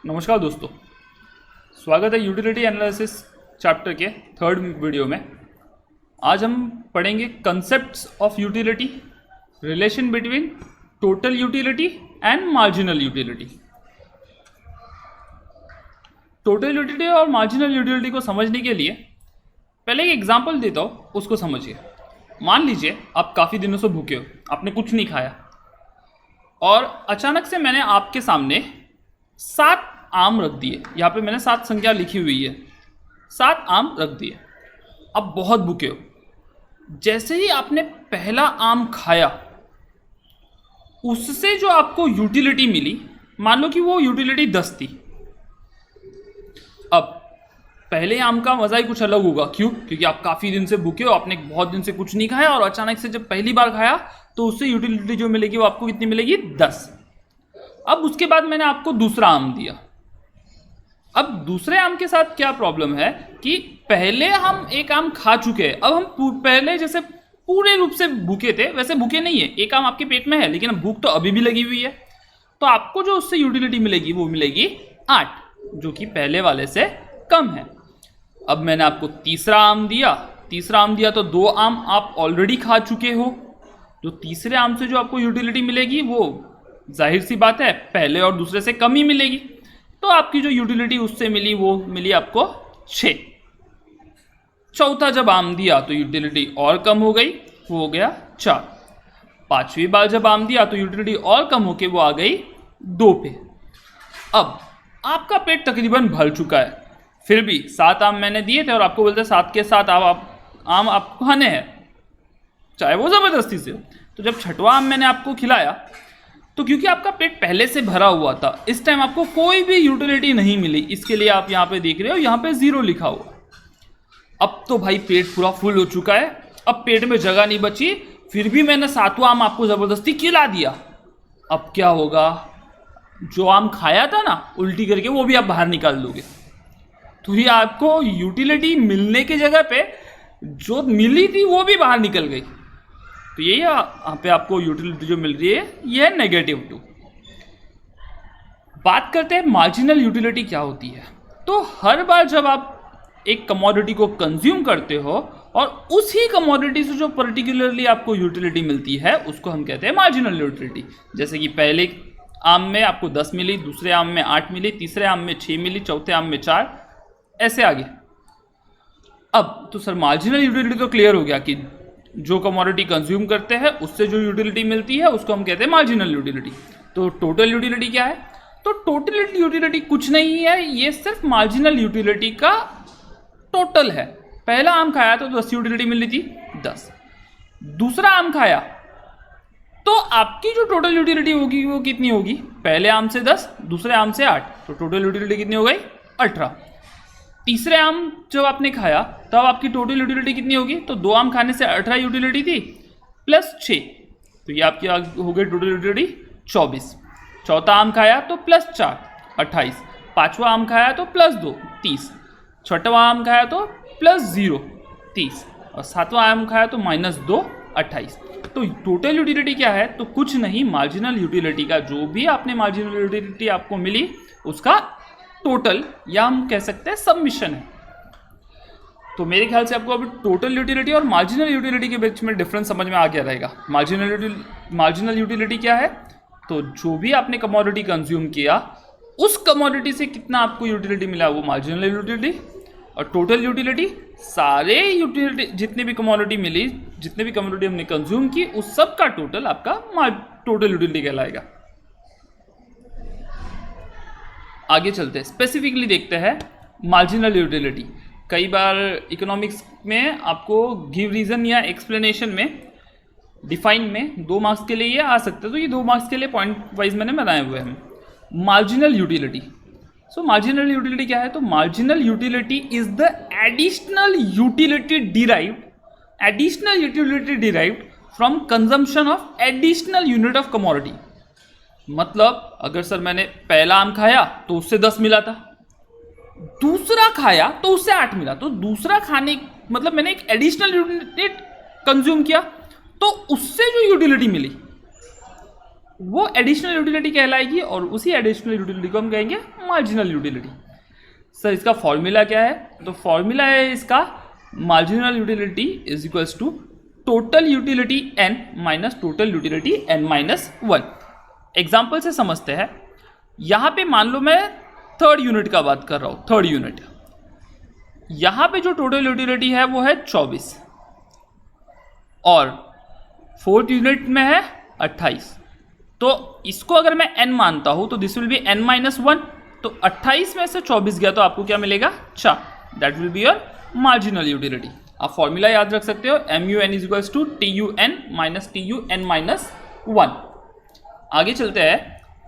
नमस्कार दोस्तों, स्वागत है यूटिलिटी एनालिसिस चैप्टर के थर्ड वीडियो में। आज हम पढ़ेंगे concepts of utility, relation between total utility and marginal utility. Total utility और मार्जिनल यूटिलिटी को समझने के लिए पहले एक एग्जांपल देता हूँ, उसको समझिए। मान लीजिए आप काफ़ी दिनों से भूखे हो, आपने कुछ नहीं खाया और अचानक से मैंने आपके सामने 7 आम रख दिए। यहाँ पे मैंने 7 संख्या लिखी हुई है, 7 आम रख दिए। अब बहुत भूखे हो, जैसे ही आपने पहला आम खाया उससे जो आपको यूटिलिटी मिली, मान लो कि वो यूटिलिटी 10 थी। अब पहले आम का मज़ा ही कुछ अलग होगा। क्यों? क्योंकि आप काफ़ी दिन से भूखे हो, आपने बहुत दिन से कुछ नहीं खाया और अचानक से जब पहली बार खाया तो उससे यूटिलिटी जो मिलेगी वो आपको कितनी मिलेगी? 10। अब उसके बाद मैंने आपको दूसरा आम दिया। अब दूसरे आम के साथ क्या प्रॉब्लम है कि पहले हम एक आम खा चुके हैं। अब हम पहले जैसे पूरे रूप से भूखे थे वैसे भूखे नहीं है। एक आम आपके पेट में है लेकिन भूख तो अभी भी लगी हुई है। तो आपको जो उससे यूटिलिटी मिलेगी वो मिलेगी 8, जो कि पहले वाले से कम है। अब मैंने आपको तीसरा आम दिया तो 2 आम आप ऑलरेडी खा चुके हो। तो तीसरे आम से जो आपको यूटिलिटी मिलेगी वो जाहिर सी बात है पहले और दूसरे से कम ही मिलेगी। तो आपकी जो यूटिलिटी उससे मिली वो मिली आपको 6। चौथा जब आम दिया तो यूटिलिटी और कम हो गई, वो हो गया 4। पांचवी बार जब आम दिया तो यूटिलिटी और कम होके वो आ गई 2 पे। अब आपका पेट तकरीबन भर चुका है, फिर भी 7 आम मैंने दिए थे और आपको बोलते 7 के 7 आम आपको खाने हैं, चाहे वो ज़बरदस्ती से हो। तो जब छठवां आम मैंने आपको खिलाया तो क्योंकि आपका पेट पहले से भरा हुआ था, इस टाइम आपको कोई भी यूटिलिटी नहीं मिली। इसके लिए आप यहाँ पे देख रहे हो, यहाँ पे 0 लिखा हुआ। अब तो भाई पेट पूरा फुल हो चुका है, अब पेट में जगह नहीं बची, फिर भी मैंने 7वां आम आपको ज़बरदस्ती खिला दिया। अब क्या होगा? जो आम खाया था ना उल्टी करके, वो भी आप बाहर निकाल दोगे। तो ये आपको यूटिलिटी मिलने की जगह पे जो मिली थी वो भी बाहर निकल गई। तो यही यहाँ पे आपको यूटिलिटी जो मिल रही है ये है -2। बात करते हैं मार्जिनल यूटिलिटी क्या होती है। तो हर बार जब आप एक कमोडिटी को कंज्यूम करते हो और उसी कमोडिटी से जो पर्टिकुलरली आपको यूटिलिटी मिलती है उसको हम कहते हैं मार्जिनल यूटिलिटी। जैसे कि पहले आम में आपको 10 मिली, दूसरे आम में 8 मिली, तीसरे आम में 6 मिली, चौथे आम में 4, ऐसे आगे। अब तो सर मार्जिनल यूटिलिटी तो क्लियर हो गया कि जो कमोडिटी कंज्यूम करते हैं उससे जो यूटिलिटी मिलती है उसको हम कहते हैं मार्जिनल यूटिलिटी। तो टोटल यूटिलिटी क्या है? तो टोटल यूटिलिटी कुछ नहीं है, ये सिर्फ मार्जिनल यूटिलिटी का टोटल है। पहला आम खाया तो 10 यूटिलिटी मिली थी, 10। दूसरा आम खाया तो आपकी जो टोटल यूटिलिटी होगी वो कितनी होगी? पहले आम से 10, दूसरे आम से 8, तो टोटल यूटिलिटी कितनी हो गई? 18। तीसरे आम जब आपने खाया तब आपकी टोटल यूटिलिटी कितनी होगी? तो 2 आम खाने से 18 यूटिलिटी थी प्लस 6, तो ये आपकी हो गई टोटल यूटिलिटी 24। चौथा आम खाया तो प्लस 4, 28। पांचवा आम खाया तो प्लस 2, 30। छठवां आम खाया तो प्लस 0, 30। और सातवां आम खाया तो -2, 28। तो टोटल यूटिलिटी क्या है? तो कुछ नहीं, मार्जिनल यूटिलिटी का जो भी आपने मार्जिनल यूटिलिटी आपको मिली उसका टोटल, या हम कह सकते हैं सबमिशन है। तो मेरे ख्याल से आपको अभी टोटल यूटिलिटी और मार्जिनल यूटिलिटी के बीच में डिफरेंस समझ में आ गया रहेगा। मार्जिनल यूटिलिटी क्या है? तो जो भी आपने कमोडिटी कंज्यूम किया उस कमोडिटी से कितना आपको यूटिलिटी मिला वो मार्जिनल यूटिलिटी। और टोटल यूटिलिटी सारे यूटिलिटी जितने भी कमोडिटी मिली, जितने भी कमोडिटी हमने कंज्यूम की उस सब का टोटल आपका टोटल यूटिलिटी कहलाएगा। आगे चलते हैं, स्पेसिफिकली देखते हैं मार्जिनल यूटिलिटी। कई बार इकोनॉमिक्स में आपको गिव रीजन या एक्सप्लेनेशन में डिफाइन में 2 मार्क्स के लिए ये आ सकता है, तो ये 2 मार्क्स के लिए पॉइंट वाइज मैंने बनाए हुए हैं। Marginal utility. सो मार्जिनल यूटिलिटी क्या है? तो marginal utility is the additional utility derived from consumption of additional unit of commodity. मतलब अगर सर मैंने पहला आम खाया तो उससे 10 मिला था, दूसरा खाया तो उससे 8 मिला, तो दूसरा खाने मतलब मैंने एक एडिशनल यूनिट कंज्यूम किया तो उससे जो यूटिलिटी मिली वो एडिशनल यूटिलिटी कहलाएगी और उसी एडिशनल यूटिलिटी को हम कहेंगे मार्जिनल यूटिलिटी। सर इसका फॉर्मूला क्या है? तो फॉर्मूला है इसका marginal utility is equals to total utility n minus total utility n minus 1। Example से समझते हैं। यहाँ पे मान लो मैं थर्ड यूनिट का बात कर रहा हूँ, थर्ड यूनिट। यहाँ पे जो टोटल यूटिलिटी है वो है 24 और फोर्थ यूनिट में है 28। तो इसको अगर मैं n मानता हूँ तो this will be n minus 1। तो 28 में से 24 गया तो आपको क्या मिलेगा? 4। That will be your marginal utility. आप फॉर्मूला याद रख सकते हो, MUN is equals to TUN minus TUN minus 1। आगे चलते हैं,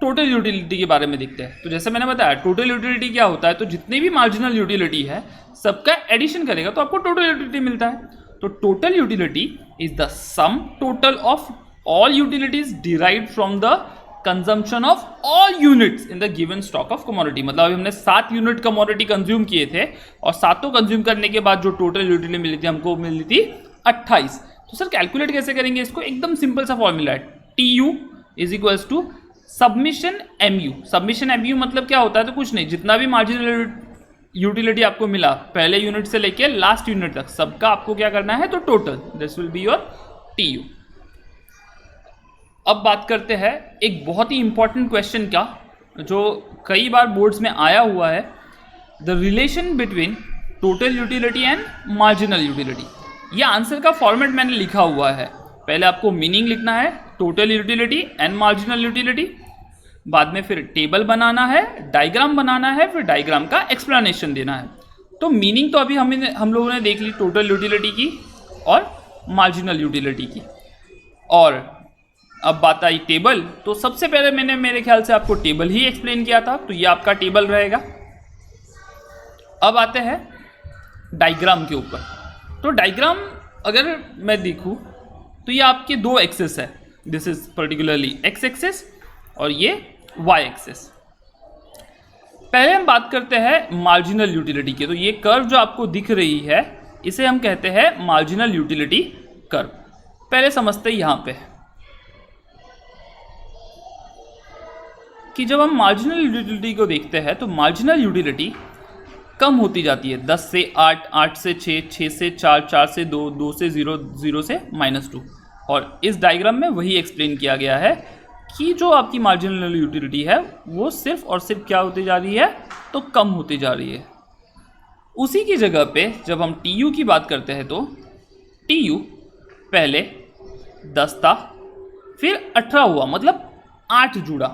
टोटल यूटिलिटी के बारे में देखते हैं। तो जैसे मैंने बताया टोटल यूटिलिटी क्या होता है, तो जितनी भी मार्जिनल यूटिलिटी है सबका एडिशन करेगा तो आपको टोटल यूटिलिटी मिलता है। तो total utility is the sum total of all utilities derived from the consumption of all units in the given stock of commodity. मतलब अभी हमने 7 यूनिट कमोडिटी कंज्यूम किए थे और सातों कंज्यूम करने के बाद जो टोटल यूटिलिटी मिली थी हमको मिली थी 28। तो सर कैलकुलेट कैसे करेंगे इसको? एकदम सिंपल सा फॉर्मूला है, TU is equals to submission MU। Submission MU मतलब क्या होता है? तो कुछ नहीं, जितना भी मार्जिनल यूटिलिटी आपको मिला पहले यूनिट से लेके लास्ट यूनिट तक सबका आपको क्या करना है? तो total, this will be your TU। अब बात करते हैं एक बहुत ही इंपॉर्टेंट क्वेश्चन का जो कई बार बोर्ड्स में आया हुआ है, the relation between total utility and marginal utility. ये आंसर का फॉर्मेट मैंने लिखा हुआ है। पहले आपको मीनिंग लिखना है total utility and marginal utility, बाद में फिर टेबल बनाना है, डायग्राम बनाना है, फिर डायग्राम का एक्सप्लेनेशन देना है। तो मीनिंग तो अभी हम लोगों ने देख ली टोटल यूटिलिटी की और मार्जिनल यूटिलिटी की। और अब बात आई टेबल, तो सबसे पहले मैंने मेरे ख्याल से आपको टेबल ही एक्सप्लेन किया था, तो ये आपका टेबल रहेगा। अब आते हैं डायग्राम के ऊपर। तो डायग्राम अगर मैं देखूं तो ये आपके 2 एक्सेस है, this is particularly X axis और ये वाई एक्सेस। पहले हम बात करते हैं मार्जिनल यूटिलिटी की। तो ये कर्व जो आपको दिख रही है इसे हम कहते हैं मार्जिनल यूटिलिटी कर्व। पहले समझते हैं यहाँ पे कि जब हम मार्जिनल यूटिलिटी को देखते हैं तो मार्जिनल यूटिलिटी कम होती जाती है, 10 से 8, 8 से 6, 6 से 4, 4 से 2, 2 से 0, 0 से -2। और इस डायग्राम में वही एक्सप्लेन किया गया है कि जो आपकी मार्जिनल यूटिलिटी है वो सिर्फ और सिर्फ क्या होती जा रही है? तो कम होती जा रही है। उसी की जगह पे जब हम TU की बात करते हैं तो TU पहले 10 था, फिर 18 हुआ मतलब 8 जुड़ा,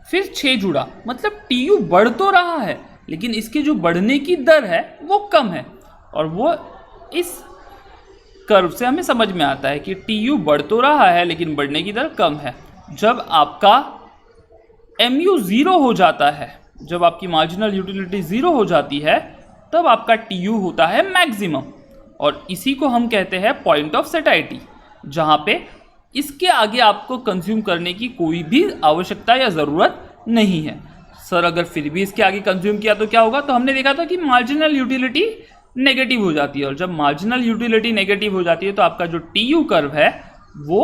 फिर 6 जुड़ा, मतलब TU बढ़ तो रहा है लेकिन इसके जो बढ़ने की दर है वो कम है। और वो इस कर्व से हमें समझ में आता है कि TU बढ़ तो रहा है लेकिन बढ़ने की दर कम है। जब आपका MU 0 हो जाता है, जब आपकी मार्जिनल यूटिलिटी 0 हो जाती है, तब आपका TU होता है मैक्सिमम। और इसी को हम कहते हैं पॉइंट ऑफ सेटाइटी, जहाँ पे इसके आगे आपको कंज्यूम करने की कोई भी आवश्यकता या ज़रूरत नहीं है। सर अगर फिर भी इसके आगे कंज्यूम किया तो क्या होगा? तो हमने देखा था कि मार्जिनल यूटिलिटी नेगेटिव हो जाती है, और जब मार्जिनल यूटिलिटी नेगेटिव हो जाती है तो आपका जो TU कर्व है वो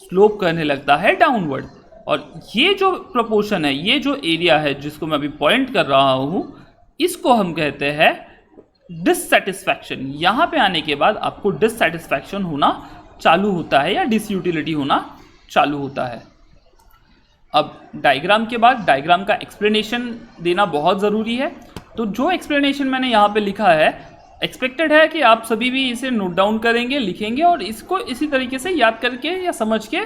स्लोप करने लगता है डाउनवर्ड। और ये जो प्रपोर्शन है, ये जो एरिया है जिसको मैं अभी पॉइंट कर रहा हूँ, इसको हम कहते हैं डिससेटिस्फैक्शन। यहाँ पे आने के बाद आपको डिससेटिस्फैक्शन होना चालू होता है या डिसयूटिलिटी होना चालू होता है। अब डायग्राम के बाद डायग्राम का एक्सप्लेनेशन देना बहुत ज़रूरी है। तो जो एक्सप्लेनेशन मैंने यहाँ पे लिखा है, एक्सपेक्टेड है कि आप सभी भी इसे नोट डाउन करेंगे, लिखेंगे और इसको इसी तरीके से याद करके या समझ के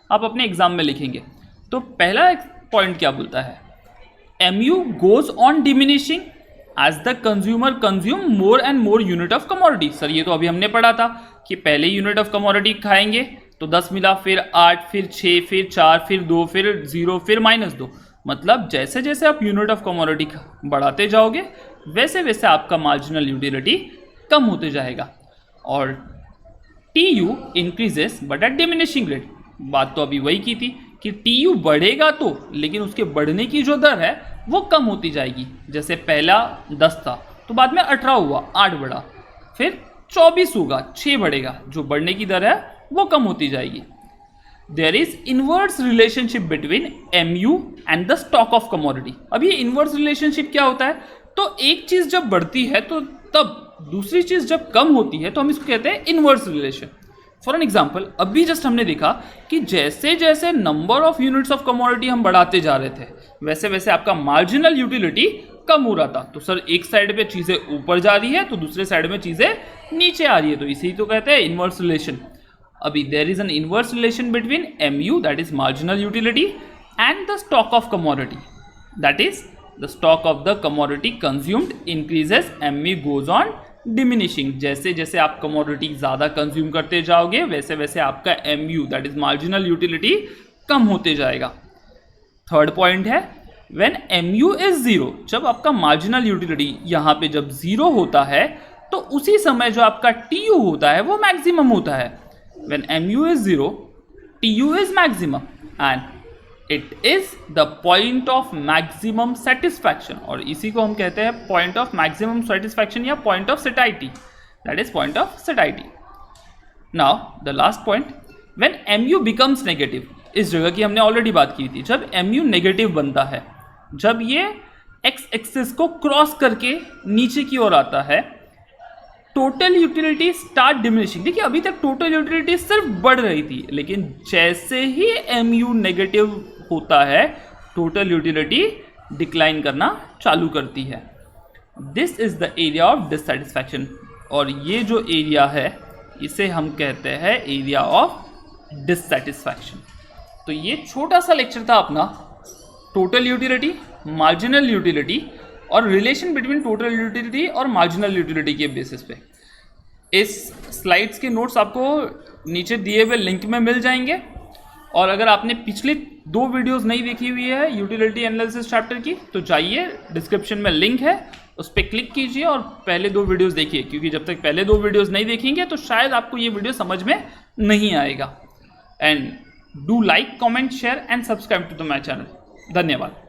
आप अपने एग्जाम में लिखेंगे। तो पहला पॉइंट क्या बोलता है? MU goes on diminishing as the consumer consume more and more unit of commodity. Sir ये तो अभी हमने पढ़ा था कि पहले यूनिट ऑफ कमोडिटी खाएंगे तो 10 मिला, फिर 8, फिर 6, फिर 4, फिर 2, फिर 0, फिर -2। मतलब जैसे जैसे आप यूनिट ऑफ कमोडिटी बढ़ाते जाओगे वैसे वैसे आपका मार्जिनल यूटिलिटी कम होते जाएगा। और TU increases but at diminishing rate. बात तो अभी वही की थी कि TU बढ़ेगा तो, लेकिन उसके बढ़ने की जो दर है वो कम होती जाएगी। जैसे पहला 10 था तो बाद में 18 हुआ, 8 बढ़ा, फिर 24 होगा, 6 बढ़ेगा, जो बढ़ने की दर है वो कम होती जाएगी। There is inverse relationship between MU and the stock of commodity. अब ये इनवर्स रिलेशनशिप क्या होता है? तो एक चीज जब बढ़ती है तो तब दूसरी चीज जब कम होती है तो हम इसको कहते हैं inverse relation. For an example, अभी जस्ट हमने देखा कि जैसे जैसे number of units of commodity हम बढ़ाते जा रहे थे वैसे वैसे आपका मार्जिनल यूटिलिटी कम हो रहा था। तो सर एक साइड पे चीजें ऊपर जा रही है तो दूसरे साइड में चीजें नीचे आ रही है, तो इसी तो कहते हैं इनवर्स रिलेशन। अभी there is an inverse relation between MU that is marginal utility and the stock of commodity that is the stock of the commodity consumed increases, MU goes on diminishing. जैसे जैसे आप commodity ज़्यादा consume करते जाओगे वैसे वैसे आपका MU that is marginal utility कम होते जाएगा। थर्ड पॉइंट है व्हेन MU इज जीरो, जब आपका मार्जिनल यूटिलिटी यहाँ पे जब जीरो होता है तो उसी समय जो आपका TU होता है वो मैक्सिमम होता है। When MU is zero TU is maximum and it is the point of maximum satisfaction, और इसी को हम कहते हैं पॉइंट ऑफ मैक्सिमम सेटिस्फैक्शन या point of सेटाइटी, that is point of सेटाइटी। Now the last point when MU becomes negative, इस जगह की हमने ऑलरेडी बात की थी। जब MU नेगेटिव बनता है, जब ये एक्स एक्सिस को क्रॉस करके नीचे की ओर आता है, टोटल यूटिलिटी स्टार्ट डिमिनिशिंग। देखिए अभी तक टोटल यूटिलिटी सिर्फ बढ़ रही थी, लेकिन जैसे ही MU नेगेटिव होता है टोटल यूटिलिटी डिक्लाइन करना चालू करती है। This is the area of dissatisfaction, और ये जो एरिया है इसे हम कहते हैं एरिया ऑफ डिससेटिस्फैक्शन। तो ये छोटा सा लेक्चर था अपना टोटल यूटिलिटी, मार्जिनल यूटिलिटी और रिलेशन बिटवीन टोटल यूटिलिटी और मार्जिनल यूटिलिटी के बेसिस पे। इस स्लाइड्स के नोट्स आपको नीचे दिए हुए लिंक में मिल जाएंगे, और अगर आपने पिछले 2 वीडियोस नहीं देखी हुई है यूटिलिटी एनालिसिस चैप्टर की तो जाइए, डिस्क्रिप्शन में लिंक है, उस पर क्लिक कीजिए और पहले 2 वीडियोस देखिए, क्योंकि जब तक पहले 2 वीडियोस नहीं देखेंगे तो शायद आपको ये वीडियो समझ में नहीं आएगा। And do like, comment, share and subscribe to the my channel. धन्यवाद।